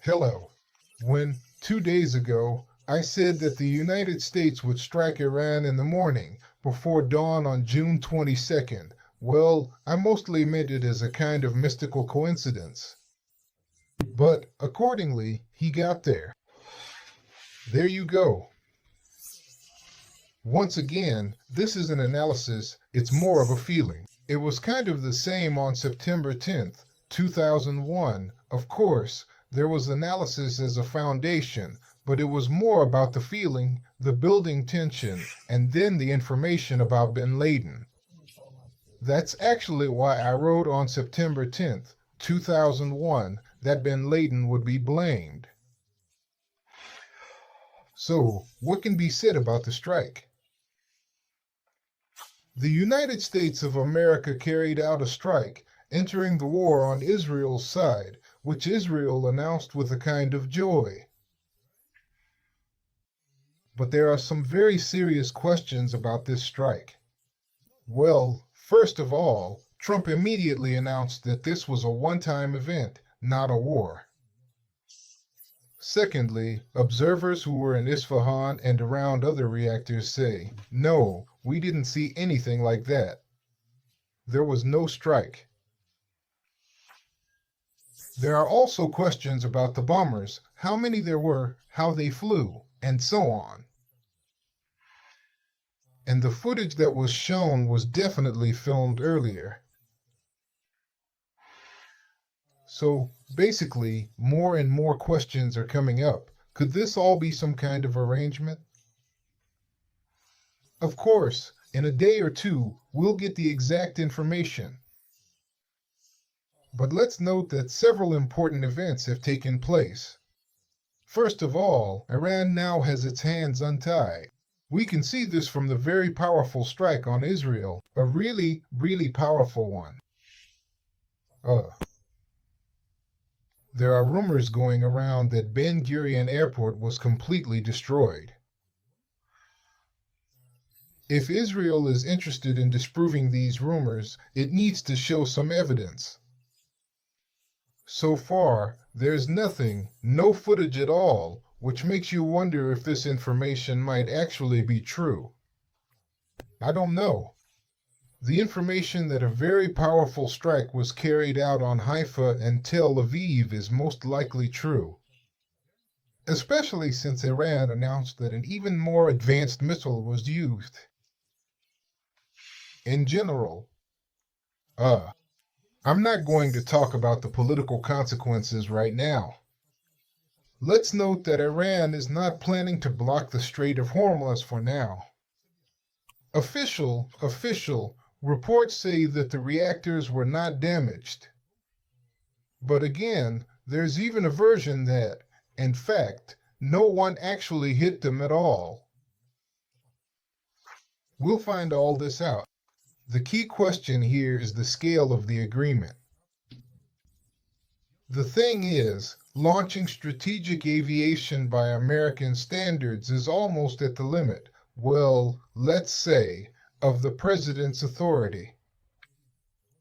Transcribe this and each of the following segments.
Hello. When 2 days ago I said that the United States would strike Iran in the morning before dawn on June 22nd, well, I mostly meant it as a kind of mystical coincidence. But accordingly, he got there. There you go. Once again, this is an analysis, it's more of a feeling. It was kind of the same on September 10th, 2001. Of course, there was analysis as a foundation, but it was more about the feeling, the building tension, and then the information about bin Laden. That's actually why I wrote on September 10th, 2001, that bin Laden would be blamed. So, what can be said about the strike? The United States of America carried out a strike, entering the war on Israel's side, which Israel announced with a kind of joy. But there are some very serious questions about this strike. Well, first of all, Trump immediately announced that this was a one-time event, not a war. Secondly, observers who were in Isfahan and around other reactors say, no, we didn't see anything like that. There was no strike. There are also questions about the bombers, how many there were, how they flew, and so on. And the footage that was shown was definitely filmed earlier. So basically, more and more questions are coming up. Could this all be some kind of arrangement? Of course, in a day or two, we'll get the exact information. But let's note that several important events have taken place. First of all, Iran now has its hands untied. We can see this from the very powerful strike on Israel, a really, really powerful one. There are rumors going around that Ben Gurion Airport was completely destroyed. If Israel is interested in disproving these rumors, it needs to show some evidence. So far, there's nothing, no footage at all, which makes you wonder if this information might actually be true. I don't know. The information that a very powerful strike was carried out on Haifa and Tel Aviv is most likely true, especially since Iran announced that an even more advanced missile was used. In general, I'm not going to talk about the political consequences right now. Let's note that Iran is not planning to block the Strait of Hormuz for now. Official reports say that the reactors were not damaged. But again, there's even a version that, in fact, no one actually hit them at all. We'll find all this out. The key question here is the scale of the agreement. The thing is, launching strategic aviation by American standards is almost at the limit, well, let's say, of the president's authority.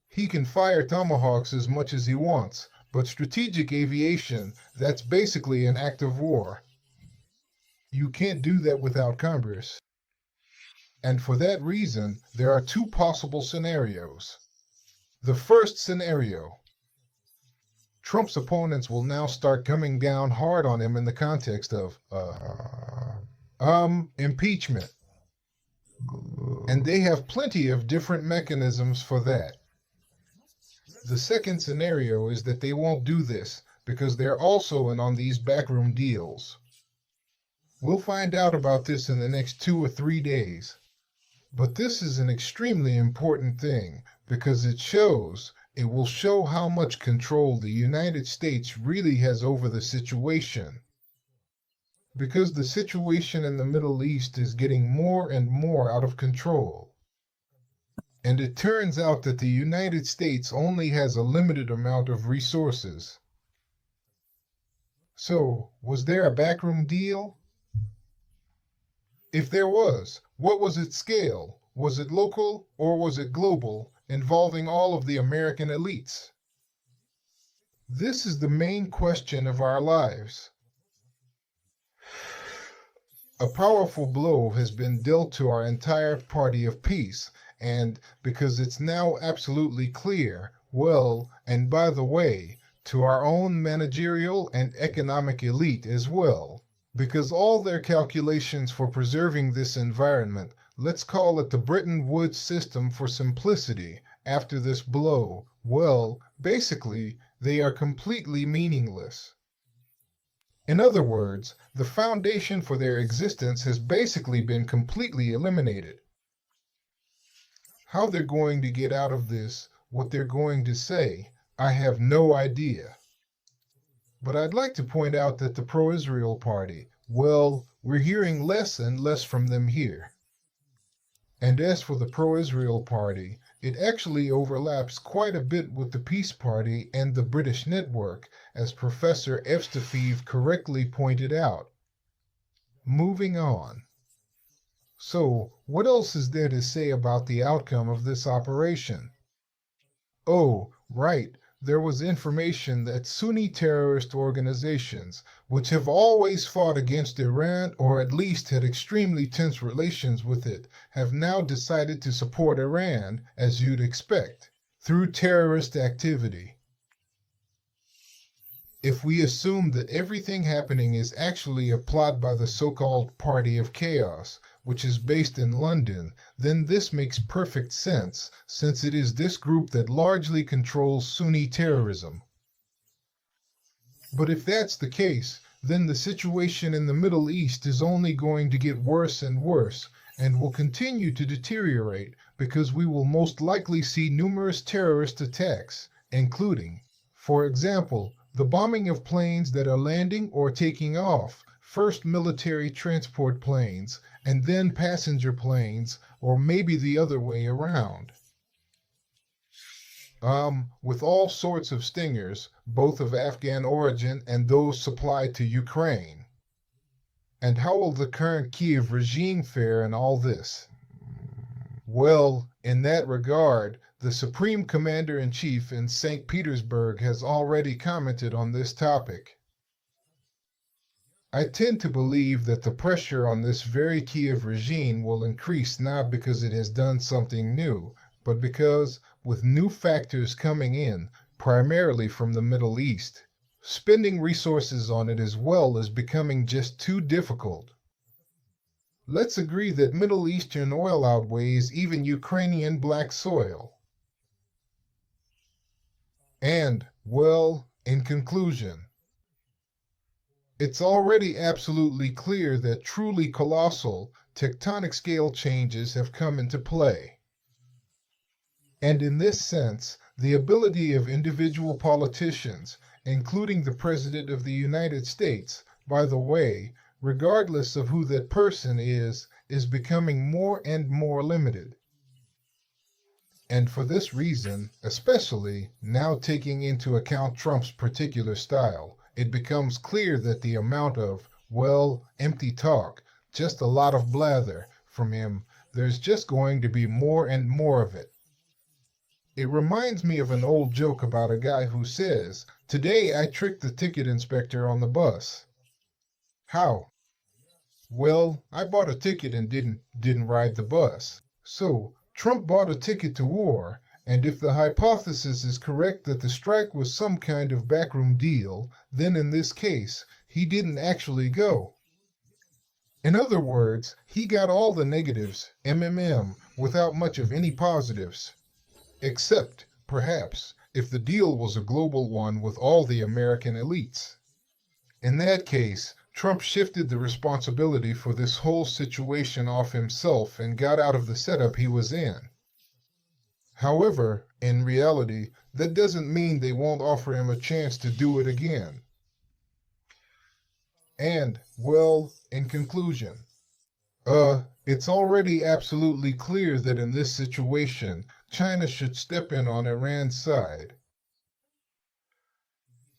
He can fire tomahawks as much as he wants, but strategic aviation, that's basically an act of war. You can't do that without Congress. And for that reason, there are two possible scenarios. The first scenario, Trump's opponents will now start coming down hard on him in the context of, impeachment. And they have plenty of different mechanisms for that. The second scenario is that they won't do this because they're also in on these backroom deals. We'll find out about this in the next 2 or 3 days. But this is an extremely important thing because it will show how much control the United States really has over the situation. Because the situation in the Middle East is getting more and more out of control. And it turns out that the United States only has a limited amount of resources. So, was there a backroom deal? If there was, what was its scale? Was it local or was it global, involving all of the American elites? This is the main question of our lives. A powerful blow has been dealt to our entire party of peace, and because it's now absolutely clear, well, and by the way, to our own managerial and economic elite as well, because all their calculations for preserving this environment, let's call it the Bretton Woods system for simplicity, after this blow, well, basically, they are completely meaningless. In other words, the foundation for their existence has basically been completely eliminated. How they're going to get out of this, what they're going to say, I have no idea. But I'd like to point out that the pro-Israel party, well, we're hearing less and less from them here. And as for the pro-Israel party, it actually overlaps quite a bit with the Peace Party and the British network, as Professor Evstafiev correctly pointed out. Moving on. So, what else is there to say about the outcome of this operation? Oh, right, there was information that Sunni terrorist organizations, which have always fought against Iran or at least had extremely tense relations with it, have now decided to support Iran, as you'd expect, through terrorist activity. If we assume that everything happening is actually a plot by the so-called Party of Chaos, which is based in London, then this makes perfect sense, since it is this group that largely controls Sunni terrorism. But if that's the case, then the situation in the Middle East is only going to get worse and worse, and will continue to deteriorate because we will most likely see numerous terrorist attacks, including, for example, the bombing of planes that are landing or taking off, first military transport planes, and then passenger planes, or maybe the other way around. With all sorts of stingers, both of Afghan origin and those supplied to Ukraine. And how will the current Kyiv regime fare in all this? Well, in that regard, the Supreme Commander-in-Chief in St. Petersburg has already commented on this topic. I tend to believe that the pressure on this very Kyiv regime will increase not because it has done something new, but because, with new factors coming in, primarily from the Middle East, spending resources on it as well is becoming just too difficult. Let's agree that Middle Eastern oil outweighs even Ukrainian black soil. And, well, in conclusion, it's already absolutely clear that truly colossal tectonic scale changes have come into play. And in this sense, the ability of individual politicians, including the President of the United States, by the way, regardless of who that person is becoming more and more limited. And for this reason, especially now taking into account Trump's particular style, it becomes clear that the amount of, well, empty talk, just a lot of blather from him, there's just going to be more and more of it. It reminds me of an old joke about a guy who says, "Today I tricked the ticket inspector on the bus." How? Well, I bought a ticket and didn't ride the bus. So, Trump bought a ticket to war, and if the hypothesis is correct that the strike was some kind of backroom deal, then in this case, he didn't actually go. In other words, he got all the negatives, without much of any positives. Except, perhaps, if the deal was a global one with all the American elites. In that case, Trump shifted the responsibility for this whole situation off himself and got out of the setup he was in. However, in reality, that doesn't mean they won't offer him a chance to do it again. And, well, in conclusion, it's already absolutely clear that in this situation, China should step in on Iran's side.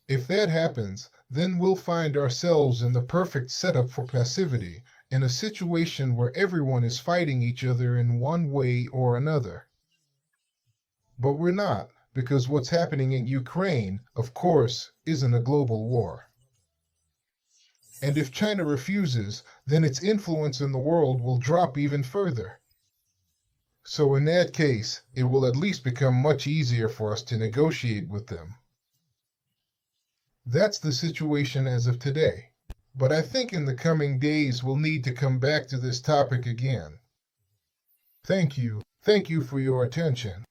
If that happens, then we'll find ourselves in the perfect setup for passivity, in a situation where everyone is fighting each other in one way or another. But we're not, because what's happening in Ukraine, of course, isn't a global war. And if China refuses, then its influence in the world will drop even further. So in that case, it will at least become much easier for us to negotiate with them. That's the situation as of today. But I think in the coming days we'll need to come back to this topic again. Thank you. Thank you for your attention.